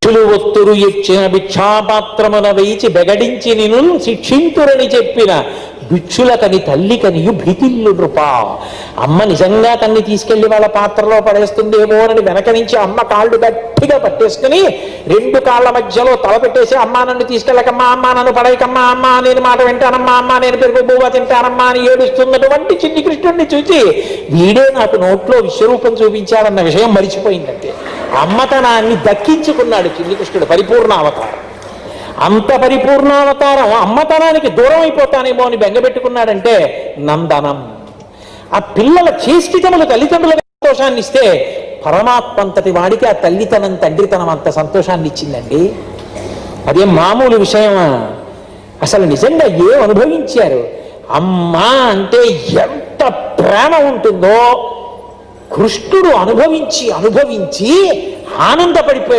ఒత్తురు ఇచ్చిన భిక్షాపాత్రమున వేచి బెగడించి నిను శిక్షింతురని చెప్పిన భిక్షులకని తల్లి కనియు భీతిల్లు నృపా. అమ్మ నిజంగా తన్ని తీసుకెళ్లి వాళ్ళ పాత్రలో పడేస్తుందేమో అని వెనక నుంచి అమ్మ కాళ్ళు గట్టిగా పట్టేసుకుని రెండు కాళ్ళ మధ్యలో తల పెట్టేసి అమ్మా నన్ను తీసుకెళ్ళకమ్మా, అమ్మా నన్ను పడేయకమ్మా, అమ్మా నేను మాట వింటానమ్మా, అమ్మా నేను పెరుగు బువ్వ తింటానమ్మా అని ఏడుస్తున్నటువంటి చిన్ని కృష్ణుడిని చూసి వీడే నాకు నోట్లో విశ్వరూపం చూపించాడన్న విషయం మరిచిపోయిందంటే అమ్మతనాన్ని దక్కించుకున్నాడు చిన్ని కృష్ణుడు. పరిపూర్ణావతారం. అంత పరిపూర్ణావతారం అమ్మతనానికి దూరం అయిపోతానేమో అని బెంగపెట్టుకున్నాడంటే నందనం. ఆ పిల్లల చేష్టితములు తల్లిదండ్రుల సంతోషాన్ని ఇస్తే పరమాత్మంతటి వాడికి ఆ తల్లితనం తండ్రితనం అంత సంతోషాన్ని ఇచ్చిందండి. అదే మామూలు విషయమా? అసలు నిజంగా ఏం అనుభవించారు? అమ్మా అంటే ఎంత ప్రేమ ఉంటుందో కృష్ణుడు అనుభవించి అనుభవించి ఆనందపడిపోయాడు.